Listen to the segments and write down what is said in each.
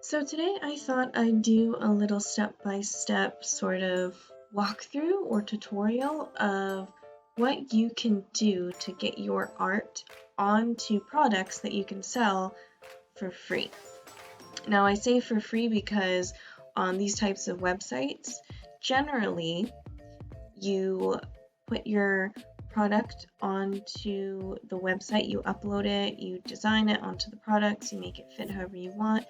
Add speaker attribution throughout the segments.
Speaker 1: So today I thought I'd do a little step-by-step sort of walkthrough or tutorial of what you can do to get your art onto products that you can sell for free. Now I say for free because on these types of websites, generally you put your product onto the website, you upload it, you design it onto the products, you make it fit however you want,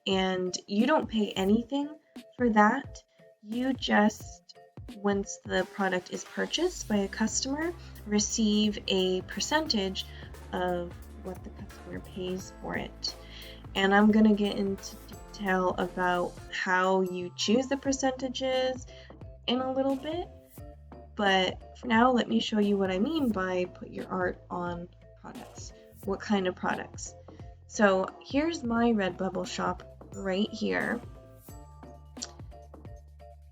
Speaker 1: and you don't pay anything for that. You just, once the product is purchased by a customer, receive a percentage of what the customer pays for it. And I'm going to get into detail about how you choose the percentages in a little bit. But for now, let me show you what I mean by put your art on products. What kind of products? So here's my Redbubble shop right here.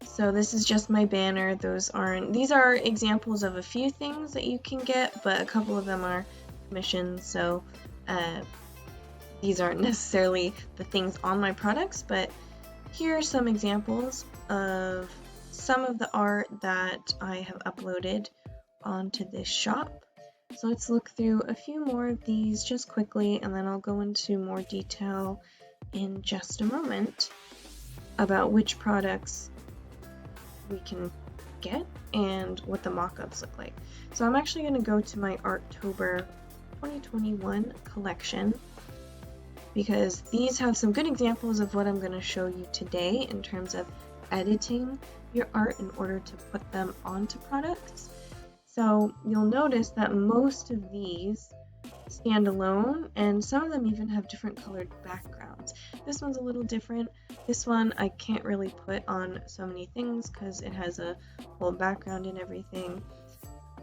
Speaker 1: So this is just my banner. These are examples of a few things that you can get, but a couple of them are commissions. So these aren't necessarily the things on my products, but here are some examples of some of the art that I have uploaded onto this shop. So let's look through a few more of these just quickly, and then I'll go into more detail in just a moment about which products we can get and what the mock-ups look like. So I'm actually going to go to my Arttober 2021 collection because these have some good examples of what I'm going to show you today in terms of editing your art in order to put them onto products. So you'll notice that most of these stand alone, and some of them even have different colored backgrounds. This one's a little different. This one I can't really put on so many things because it has a whole background and everything,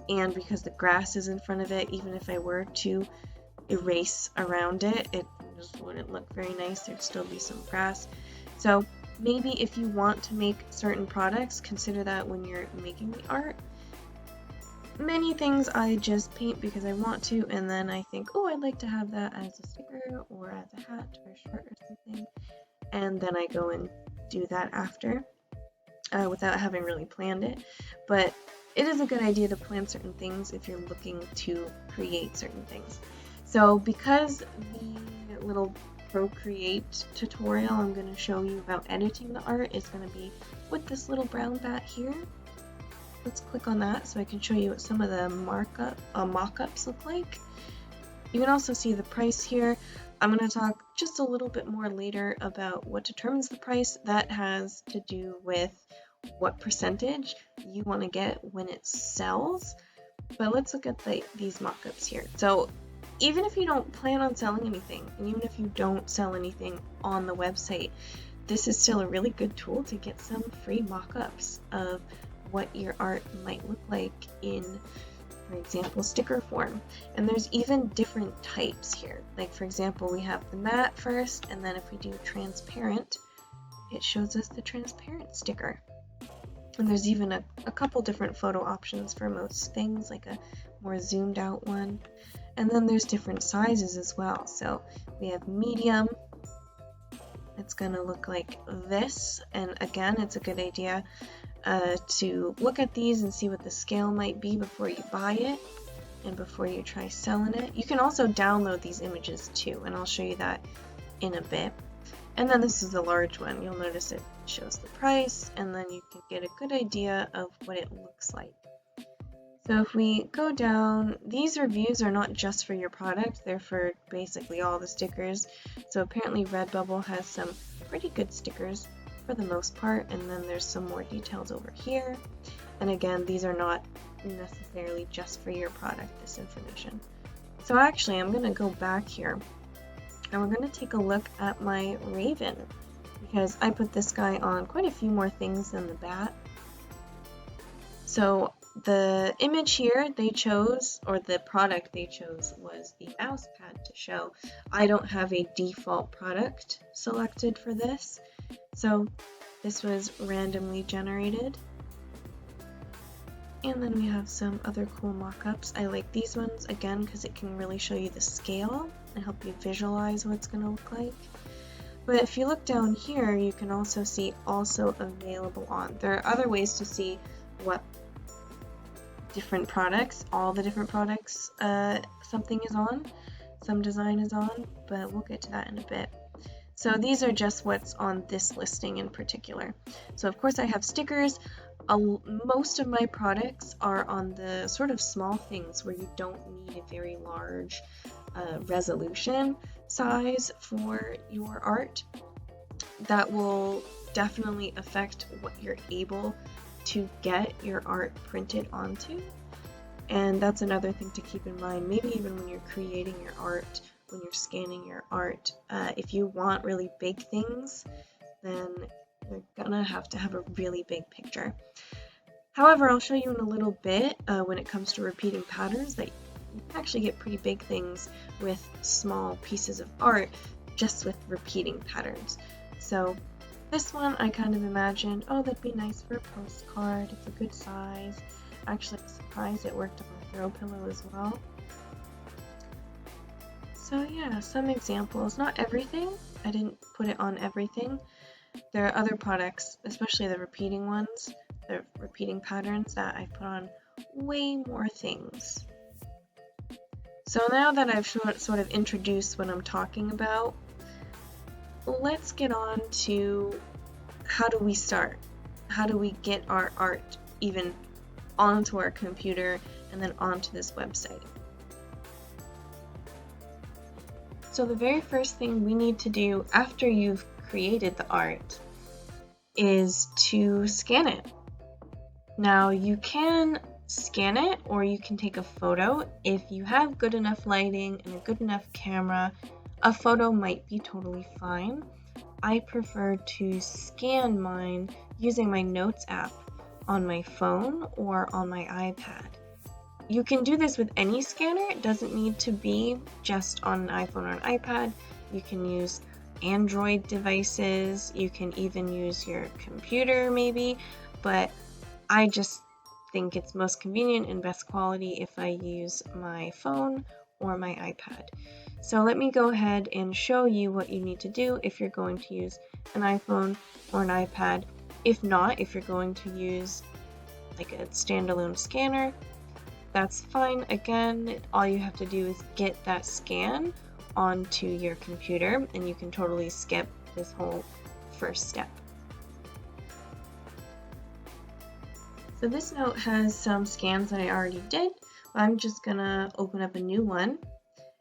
Speaker 1: and because the grass is in front of it, even if I were to erase around it, it just wouldn't look very nice. There'd still be some grass. So maybe if you want to make certain products, consider that when you're making the art. Many things I just paint because I want to, and then I think, oh, I'd like to have that as a sticker or as a hat or a shirt or something, and then I go and do that after without having really planned it. But it is a good idea to plan certain things if you're looking to create certain things. So because the little Procreate tutorial I'm going to show you about editing the art is going to be with this little brown bat here. Let's click on that so I can show you what some of the mock-ups look like. You can also see the price here. I'm going to talk just a little bit more later about what determines the price. That has to do with what percentage you want to get when it sells. But let's look at these mock-ups here. So even if you don't plan on selling anything, and even if you don't sell anything on the website, this is still a really good tool to get some free mock-ups of what your art might look like in, for example, sticker form. And there's even different types here. Like, for example, we have the matte first, and then if we do transparent, it shows us the transparent sticker. And there's even a couple different photo options for most things, like a more zoomed out one. And then there's different sizes as well. So we have medium. It's going to look like this. And again, it's a good idea to look at these and see what the scale might be before you buy it and before you try selling it. You can also download these images too, and I'll show you that in a bit. And then this is the large one. You'll notice it shows the price, and then you can get a good idea of what it looks like. So if we go down, these reviews are not just for your product, they're for basically all the stickers. So apparently Redbubble has some pretty good stickers for the most part, and then there's some more details over here. And again, these are not necessarily just for your product, this information. So actually, I'm going to go back here, and we're going to take a look at my Raven, because I put this guy on quite a few more things than the bat. So the image here they chose, or the product they chose, was the mouse pad to show. I don't have a default product selected for this, so this was randomly generated. And then we have some other cool mock-ups. I like these ones, again, because it can really show you the scale and help you visualize what it's going to look like. But if you look down here, you can also see also available on. There are other ways to see what different products, all the different products something is on, some design is on, but we'll get to that in a bit. So these are just what's on this listing in particular. So of course I have stickers. Most of my products are on the sort of small things where you don't need a very large resolution size for your art. That will definitely affect what you're able to get your art printed onto. And that's another thing to keep in mind, maybe even when you're creating your art, when you're scanning your art, if you want really big things, then you're gonna have to have a really big picture. However, I'll show you in a little bit when it comes to repeating patterns that you can actually get pretty big things with small pieces of art just with repeating patterns. So this one I kind of imagined, oh, that'd be nice for a postcard, it's a good size. Actually, I'm surprised it worked on a throw pillow as well. So yeah, some examples, not everything, I didn't put it on everything. There are other products, especially the repeating ones, the repeating patterns, that I put on way more things. So now that I've sort of introduced what I'm talking about, let's get on to how do we start? How do we get our art even onto our computer and then onto this website? So the very first thing we need to do after you've created the art is to scan it. Now you can scan it or you can take a photo. If you have good enough lighting and a good enough camera, a photo might be totally fine. I prefer to scan mine using my Notes app on my phone or on my iPad. You can do this with any scanner. It doesn't need to be just on an iPhone or an iPad. You can use Android devices. You can even use your computer maybe, but I just think it's most convenient and best quality if I use my phone or my iPad. So let me go ahead and show you what you need to do if you're going to use an iPhone or an iPad. If not, if you're going to use like a standalone scanner, that's fine. Again, all you have to do is get that scan onto your computer and you can totally skip this whole first step. So this note has some scans that I already did. I'm just gonna open up a new one.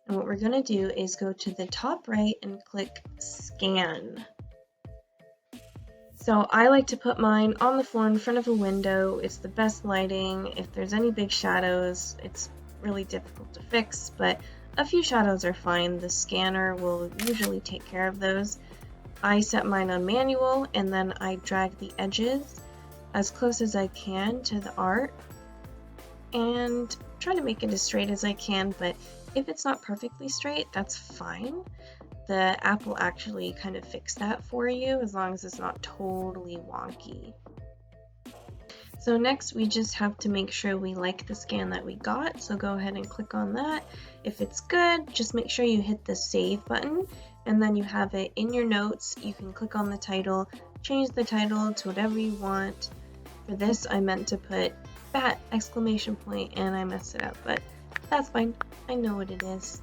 Speaker 1: And what we're gonna do is go to the top right and click Scan. So I like to put mine on the floor in front of a window. It's the best lighting. If there's any big shadows, it's really difficult to fix, but a few shadows are fine. The scanner will usually take care of those. I set mine on manual and then I drag the edges as close as I can to the art and try to make it as straight as I can, but if it's not perfectly straight, that's fine. The app will actually kind of fix that for you as long as it's not totally wonky. So next we just have to make sure we like the scan that we got, so go ahead and click on that. If it's good, just make sure you hit the save button and then you have it in your notes. You can click on the title, change the title to whatever you want. For this I meant to put bat exclamation point and I messed it up, but that's fine. I know what it is.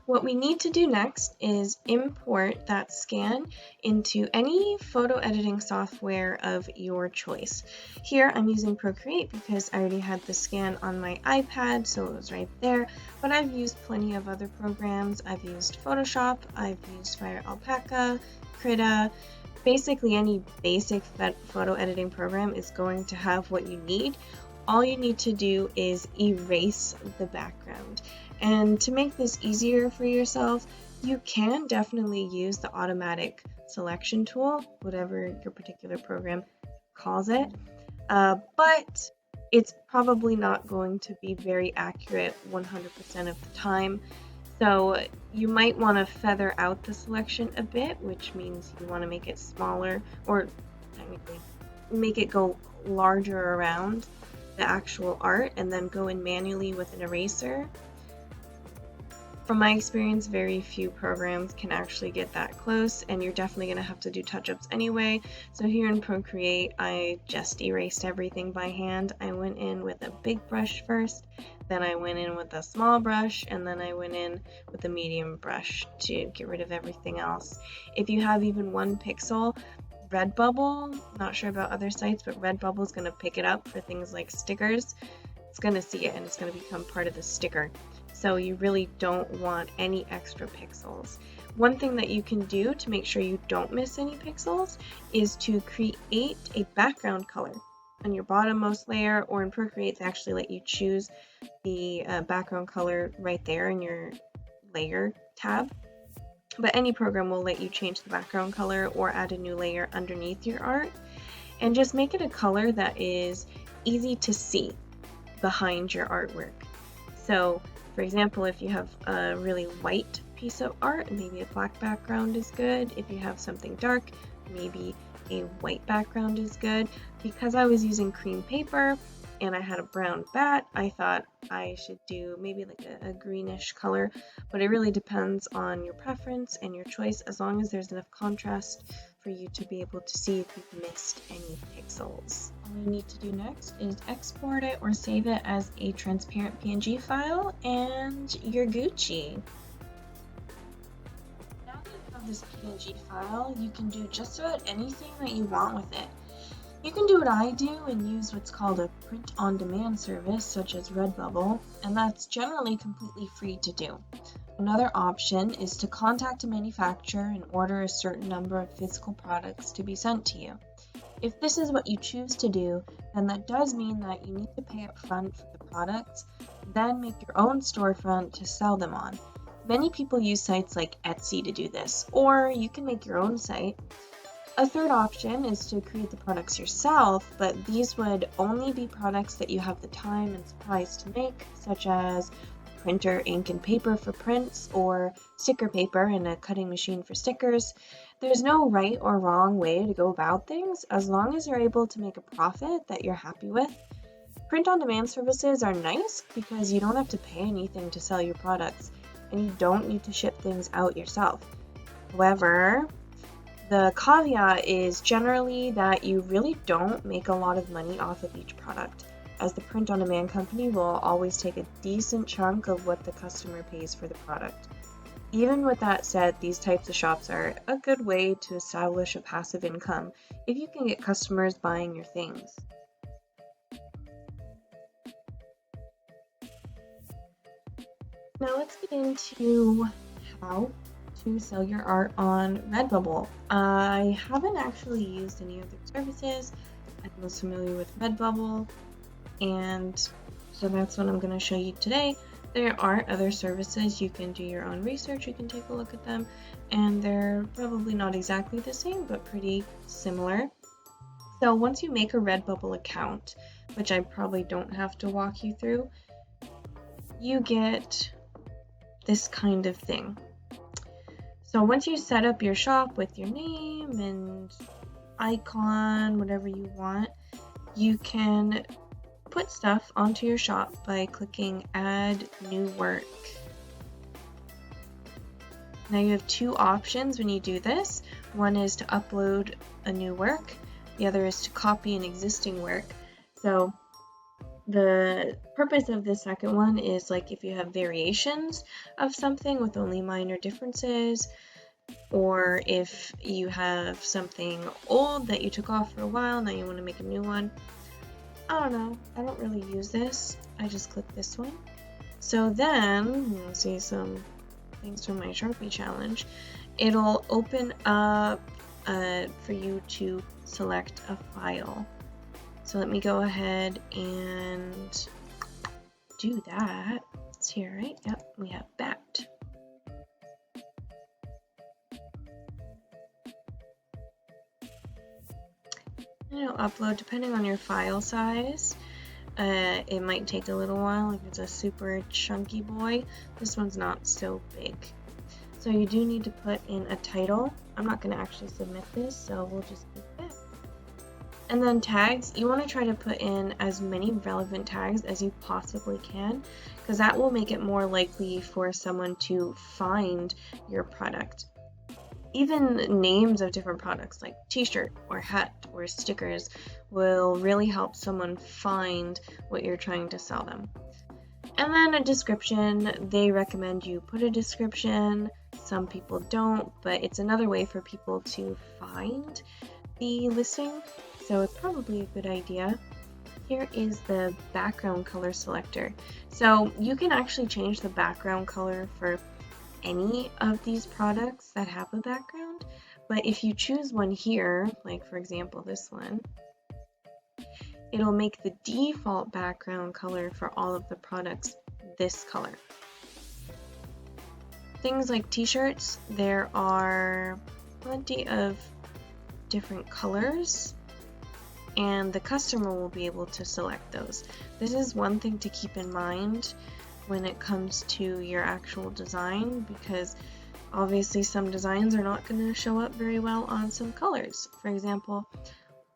Speaker 1: What we need to do next is import that scan into any photo editing software of your choice. Here I'm using Procreate because I already had the scan on my iPad, so it was right there, but I've used plenty of other programs. I've used Photoshop, I've used Fire Alpaca, Krita. Basically any basic photo editing program is going to have what you need. All you need to do is erase the background. And to make this easier for yourself, you can definitely use the automatic selection tool, whatever your particular program calls it, but it's probably not going to be very accurate 100% of the time. So you might want to feather out the selection a bit, which means you want to make it smaller, or technically make it go larger around the actual art and then go in manually with an eraser. From my experience, very few programs can actually get that close, and you're definitely going to have to do touch-ups anyway. So here in Procreate, I just erased everything by hand. I went in with a big brush first, then I went in with a small brush, and then I went in with a medium brush to get rid of everything else. If you have even 1 pixel, Redbubble, not sure about other sites, but Redbubble is going to pick it up for things like stickers. It's going to see it and it's going to become part of the sticker. So you really don't want any extra pixels. One thing that you can do to make sure you don't miss any pixels is to create a background color on your bottommost layer, or in Procreate they actually let you choose the background color right there in your layer tab. But any program will let you change the background color or add a new layer underneath your art, and just make it a color that is easy to see behind your artwork. So for example, if you have a really white piece of art, maybe a black background is good. If you have something dark, maybe a white background is good. Because I was using cream paper and I had a brown bat, I thought I should do maybe like a greenish color, but it really depends on your preference and your choice, as long as there's enough contrast for you to be able to see if you've missed any pixels. All you need to do next is export it or save it as a transparent PNG file, and you're Gucci. Now that you have this PNG file, you can do just about anything that you want with it. You can do what I do and use what's called a print-on-demand service, such as Redbubble, and that's generally completely free to do. Another option is to contact a manufacturer and order a certain number of physical products to be sent to you. If this is what you choose to do, then that does mean that you need to pay up front for the products, then make your own storefront to sell them on. Many people use sites like Etsy to do this, or you can make your own site. A third option is to create the products yourself, but these would only be products that you have the time and supplies to make, such as printer, ink, and paper for prints, or sticker paper and a cutting machine for stickers. There's no right or wrong way to go about things, as long as you're able to make a profit that you're happy with. Print-on-demand services are nice because you don't have to pay anything to sell your products, and you don't need to ship things out yourself. However, the caveat is generally that you really don't make a lot of money off of each product, as the print-on-demand company will always take a decent chunk of what the customer pays for the product. Even with that said, these types of shops are a good way to establish a passive income if you can get customers buying your things. Now let's get into how to sell your art on Redbubble. I haven't actually used any other services. I'm most familiar with Redbubble, and so that's what I'm going to show you today. There are other services. You can do your own research, you can take a look at them, and they're probably not exactly the same, but pretty similar. So once you make a Redbubble account, which I probably don't have to walk you through, you get this kind of thing. So once you set up your shop with your name and icon, whatever you want, you can put stuff onto your shop by clicking Add New Work. Now you have 2 options when you do this. One is to upload a new work, the other is to copy an existing work. So the purpose of the second one is like if you have variations of something with only minor differences, or if you have something old that you took off for a while, now you want to make a new one. I don't know, I don't really use this. I just click this one. So then, you'll see some things from my Sharpie challenge. It'll open up for you to select a file. So let me go ahead and do that. It's here, right? Yep, we have that. And it'll upload depending on your file size. It might take a little while if it's a super chunky boy. This one's not so big. So you do need to put in a title. I'm not going to actually submit this, so we'll just keep that. And then tags, you want to try to put in as many relevant tags as you possibly can, because that will make it more likely for someone to find your product. Even names of different products like t-shirt or hat or stickers will really help someone find what you're trying to sell them. And then a description, they recommend you put a description. Some people don't, but it's another way for people to find the listing, so it's probably a good idea. Here is the background color selector. So you can actually change the background color for any of these products that have a background, but if you choose one here, like for example this one, it'll make the default background color for all of the products this color. Things like t-shirts, there are plenty of different colors, and the customer will be able to select those. This is one thing to keep in mind when it comes to your actual design, because obviously some designs are not going to show up very well on some colors. For example,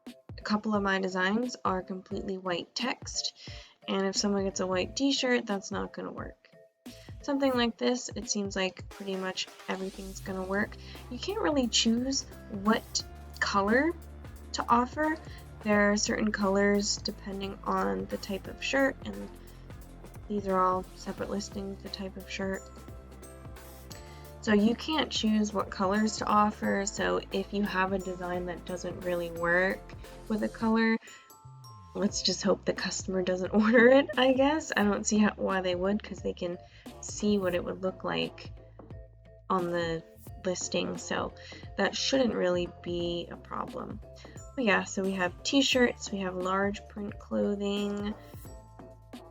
Speaker 1: a couple of my designs are completely white text, and if someone gets a white t-shirt, that's not going to work. Something like this, it seems like pretty much everything's going to work. You can't really choose what color to offer. There are certain colors depending on the type of shirt, and these are all separate listings, the type of shirt. So you can't choose what colors to offer, so if you have a design that doesn't really work with a color, let's just hope the customer doesn't order it, I guess. I don't see why they would, because they can see what it would look like on the listing, so that shouldn't really be a problem. But yeah, so we have t-shirts, we have large print clothing,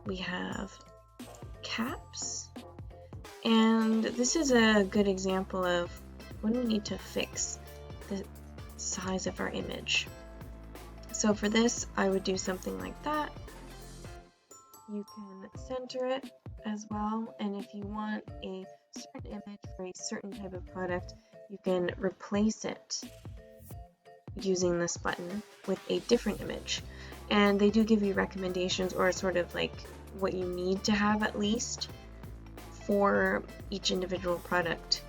Speaker 1: we have caps, and this is a good example of when we need to fix the size of our image. So for this, I would do something like that. You can center it as well, and if you want a certain image for a certain type of product, you can replace it using this button with a different image. And they do give you recommendations, or sort of like what you need to have at least for each individual product.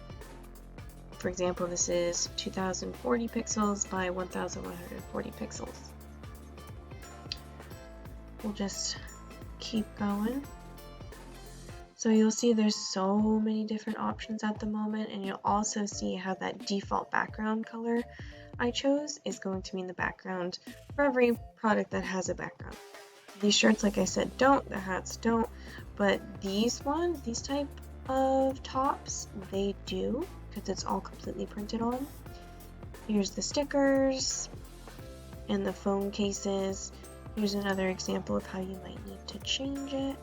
Speaker 1: For example, this is 2040 pixels by 1140 pixels. We'll just keep going. So you'll see there's so many different options at the moment, and you'll also see how that default background color I chose is going to mean the background for every product that has a background. These shirts, like I said, don't, the hats don't, but these type of tops, they do, because it's all completely printed on. Here's the stickers and the phone cases. Here's another example of how you might need to change it.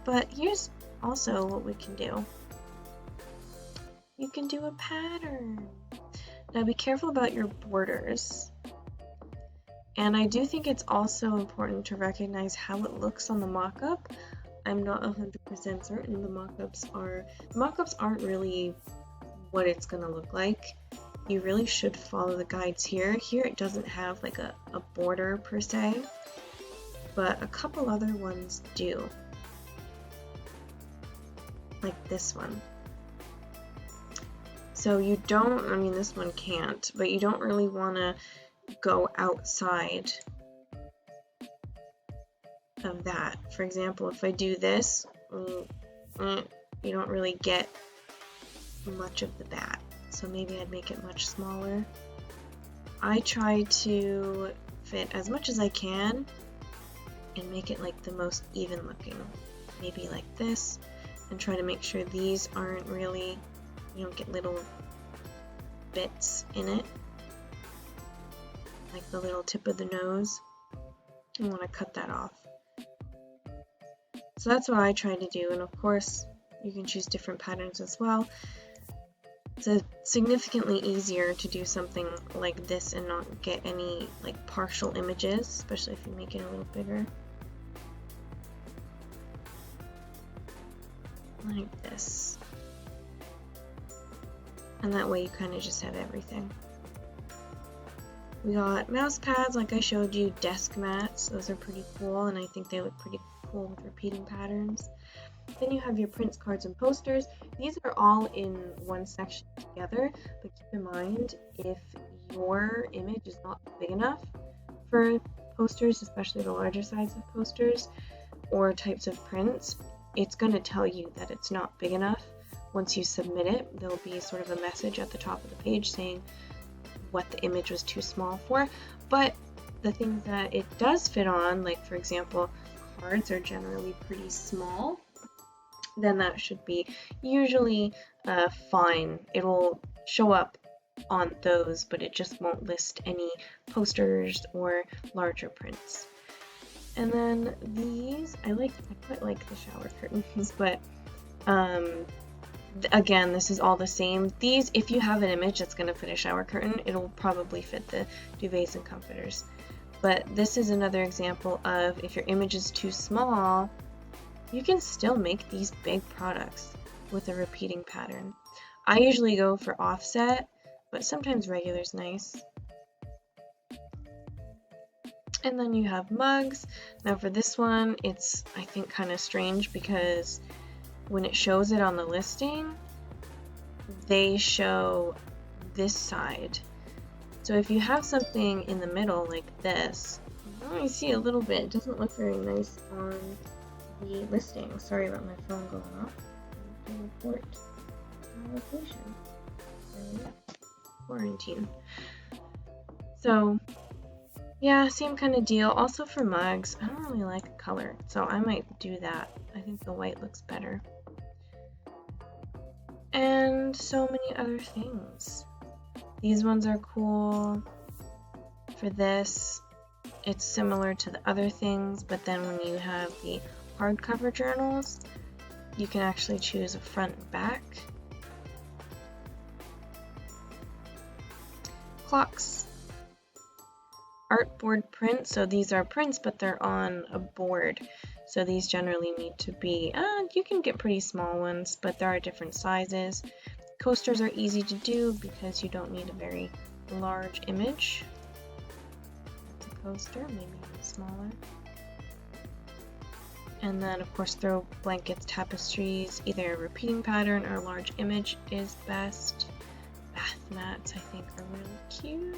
Speaker 1: But here's also what we can do. You can do a pattern. Now be careful about your borders. And I do think it's also important to recognize how it looks on the mock-up. I'm not 100% certain the mock-ups aren't really what it's gonna look like. You really should follow the guides here. Here it doesn't have like a border per se, but a couple other ones do. Like this one. So you don't, I mean this one can't, but you don't really want to go outside of that. For example, if I do this, you don't really get much of the bat. So maybe I'd make it much smaller. I try to fit as much as I can and make it like the most even looking. Maybe like this, and try to make sure these aren't really, you don't get little bits in it, like the little tip of the nose. You want to cut that off. So that's what I try to do, and of course you can choose different patterns as well. It's significantly easier to do something like this and not get any like partial images, especially if you make it a little bigger. Like this. And that way you kind of just have everything. We got mouse pads, like I showed you, desk mats. Those are pretty cool, and I think they look pretty cool with repeating patterns. Then you have your prints, cards, and posters. These are all in one section together, but keep in mind if your image is not big enough for posters, especially the larger size of posters or types of prints, it's going to tell you that it's not big enough. Once you submit it, there'll be sort of a message at the top of the page saying what the image was too small for. But the things that it does fit on, like for example, cards are generally pretty small, then that should be usually fine. It'll show up on those, but it just won't list any posters or larger prints. And then these, I quite like the shower curtains, but again, this is all the same. These, if you have an image that's going to fit a shower curtain, it'll probably fit the duvets and comforters. But this is another example of if your image is too small, you can still make these big products with a repeating pattern. I usually go for offset, but sometimes regular is nice. And then you have mugs. Now for this one, it's, I think, kind of strange because when it shows it on the listing, they show this side. So if you have something in the middle like this, you only see a little bit. It doesn't look very nice on the listing. Sorry about my phone going off. I have to report my location. Quarantine. So yeah, same kind of deal. Also for mugs, I don't really like the color, so I might do that. I think the white looks better. And so many other things. These ones are cool. For this, it's similar to the other things, but then when you have the hardcover journals, you can actually choose a front and back. Clocks. Artboard prints, so these are prints, but they're on a board. So these generally need to be, you can get pretty small ones, but there are different sizes. Coasters are easy to do because you don't need a very large image. That's a coaster, maybe even smaller. And then of course throw blankets, tapestries, either a repeating pattern or a large image is best. Bath mats I think are really cute.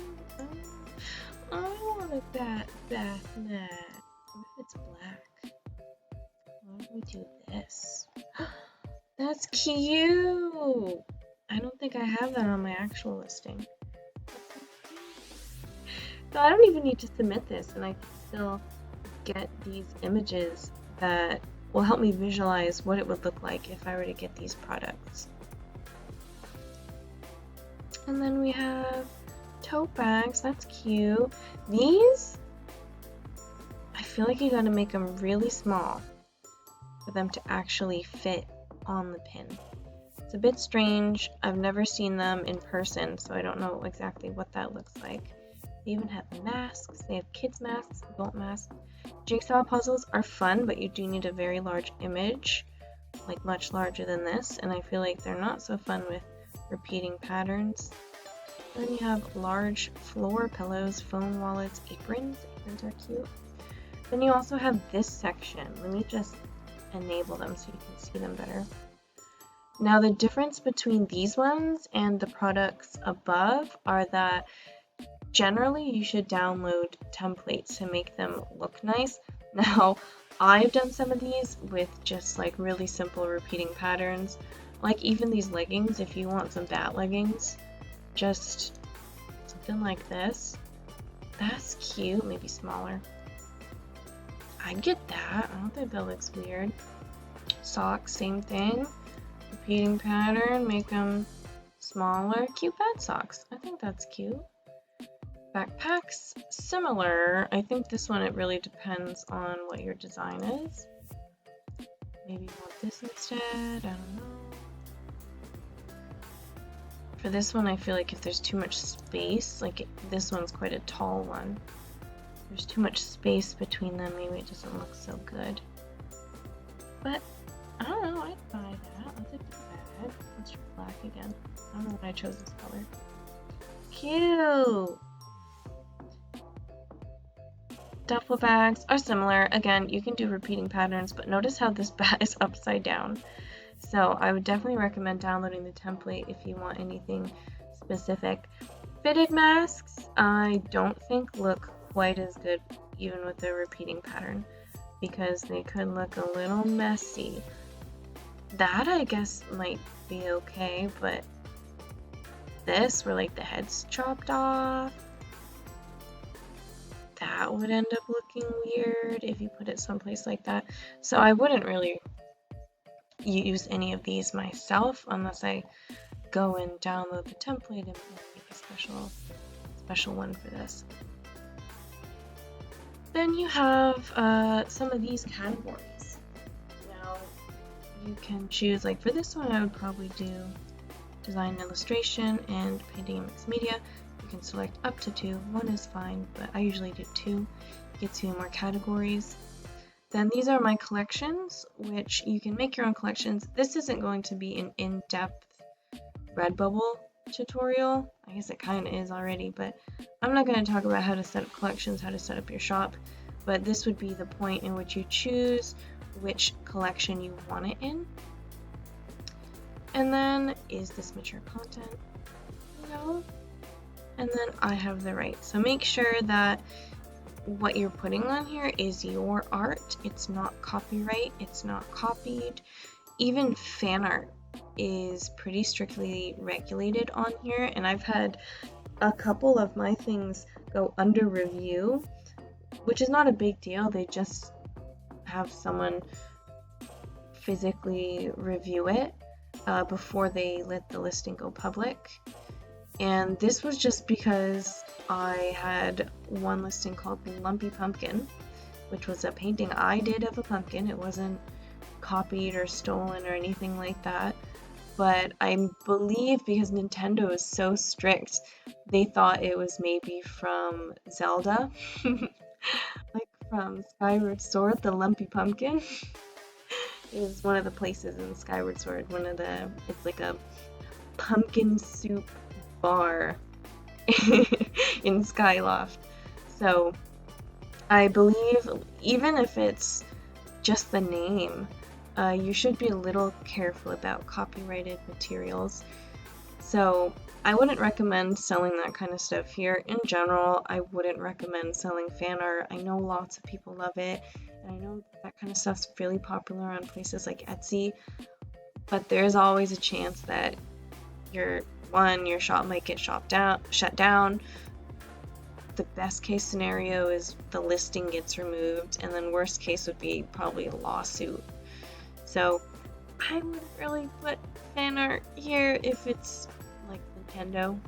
Speaker 1: I want a bath mat. What if it's black? Why don't we do this? That's cute! I don't think I have that on my actual listing. So I don't even need to submit this, and I can still get these images that will help me visualize what it would look like if I were to get these products. And then we have tote bags. That's cute. These, I feel like you gotta make them really small for them to actually fit on the pin. It's a bit strange. I've never seen them in person, so I don't know exactly what that looks like. They even have masks. They have kids masks, adult masks. Jigsaw puzzles are fun, but you do need a very large image, like much larger than this, and I feel like they're not so fun with repeating patterns. Then you have large floor pillows, phone wallets, aprons. Aprons are cute. Then you also have this section. Let me just enable them so you can see them better. Now the difference between these ones and the products above are that generally you should download templates to make them look nice. Now I've done some of these with just like really simple repeating patterns. Like even these leggings, if you want some bat leggings, just something like this. That's cute, maybe smaller. I'd get that. I don't think that looks weird. Socks, same thing. Repeating pattern, make them smaller. Cute bed socks. I think that's cute. Backpacks, similar. I think this one, it really depends on what your design is. Maybe you want this instead. I don't know. For this one, I feel like if there's too much space, like this one's quite a tall one. If there's too much space between them, maybe it doesn't look so good. But I don't know, I'd buy that. That's a good bag. Let's try black again. I don't know why I chose this color. Cute! duffel bags are similar. Again, you can do repeating patterns, but notice how this bat is upside down. So I would definitely recommend downloading the template if you want anything specific. Fitted masks, I don't think look quite as good even with the repeating pattern because they could look a little messy. That I guess might be okay, but this where like the head's chopped off, that would end up looking weird if you put it someplace like that. So I wouldn't really use any of these myself unless I go and download the template and make a special one for this. Then you have some of these categories. Now you can choose, like for this one I would probably do design and illustration and painting and mixed media. You can select up to 2, 1 is fine, but I usually do 2, gets you more categories. Then these are my collections, which you can make your own collections. This isn't going to be an in-depth Redbubble tutorial. I guess it kind of is already, but I'm not going to talk about how to set up collections, how to set up your shop, but this would be the point in which you choose which collection you want it in. And then, is this mature content? No. And then I have the right. So make sure that what you're putting on here is your art. It's not copyright, it's not copied. Even fan art is pretty strictly regulated on here, and I've had a couple of my things go under review, which is not a big deal. They just have someone physically review it before they let the listing go public. And this was just because I had one listing called Lumpy Pumpkin, which was a painting I did of a pumpkin. It wasn't copied or stolen or anything like that. But I believe because Nintendo is so strict, they thought it was maybe from Zelda. Like from Skyward Sword, the Lumpy Pumpkin is one of the places in Skyward Sword. It's like a pumpkin soup bar in Skyloft. So I believe even if it's just the name, you should be a little careful about copyrighted materials. So I wouldn't recommend selling that kind of stuff here. In general, I wouldn't recommend selling fan art. I know lots of people love it, and I know that kind of stuff's really popular on places like Etsy, but there's always a chance that your shop might get shut down. The best case scenario is the listing gets removed, and then worst case would be probably a lawsuit. So I wouldn't really put fan art here if it's like Nintendo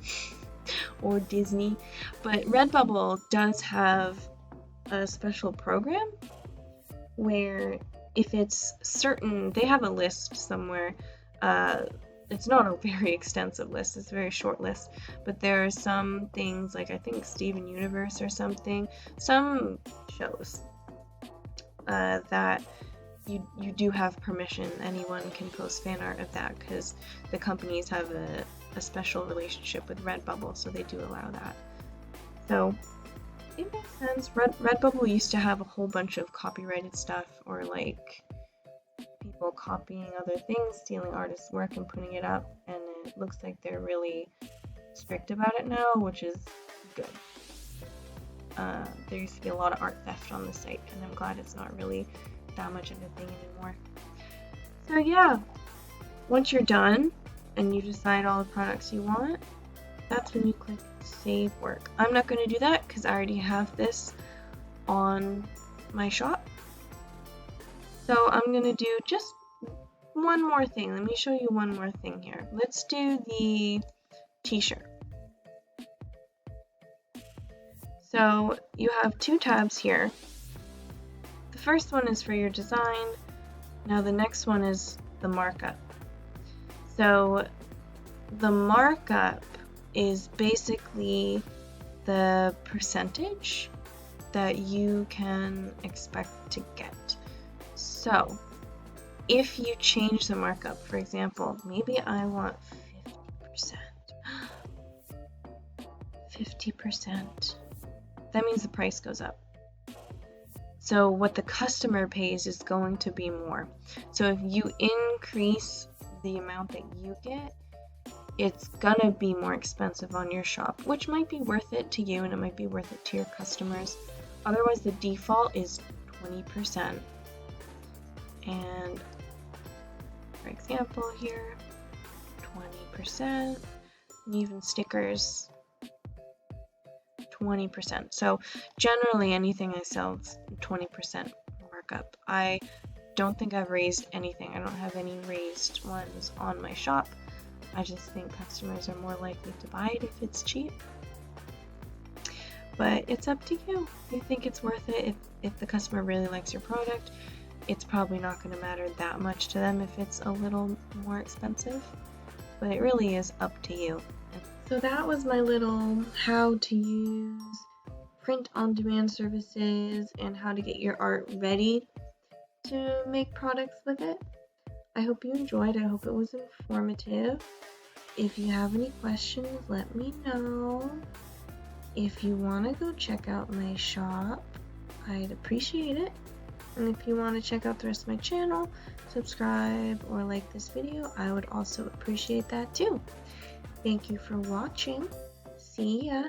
Speaker 1: or Disney, but Redbubble does have a special program where if it's certain, they have a list somewhere. It's not a very extensive list, it's a very short list, but there are some things like I think Steven Universe or something, some shows that you do have permission. Anyone can post fan art of that because the companies have a special relationship with Redbubble, so they do allow that. So it makes sense. Redbubble used to have a whole bunch of copyrighted stuff, or like people copying other things, stealing artists' work and putting it up, and it looks like they're really strict about it now, which is good. There used to be a lot of art theft on the site, and I'm glad it's not really that much of a thing anymore. So yeah, once you're done and you decide all the products you want, that's when you click Save Work. I'm not going to do that because I already have this on my shop. So I'm going to do just one more thing. Let me show you one more thing here. Let's do the t-shirt. So you have 2 tabs here. The first one is for your design. Now the next one is the markup. So the markup is basically the percentage that you can expect to get. So if you change the markup, for example, maybe I want 50%. 50%. That means the price goes up. So what the customer pays is going to be more. So if you increase the amount that you get, it's gonna be more expensive on your shop, which might be worth it to you and it might be worth it to your customers. Otherwise, the default is 20%. And for example here, 20%, and even stickers, 20%. So generally anything I sell is 20% markup. I don't think I've raised anything. I don't have any raised ones on my shop. I just think customers are more likely to buy it if it's cheap. But it's up to you. If you think it's worth it, if the customer really likes your product, it's probably not going to matter that much to them if it's a little more expensive. But it really is up to you. So that was my little how to use print-on-demand services and how to get your art ready to make products with it. I hope you enjoyed. I hope it was informative. If you have any questions, let me know. If you want to go check out my shop, I'd appreciate it. And if you want to check out the rest of my channel, subscribe or like this video, I would also appreciate that too. Thank you for watching. See ya.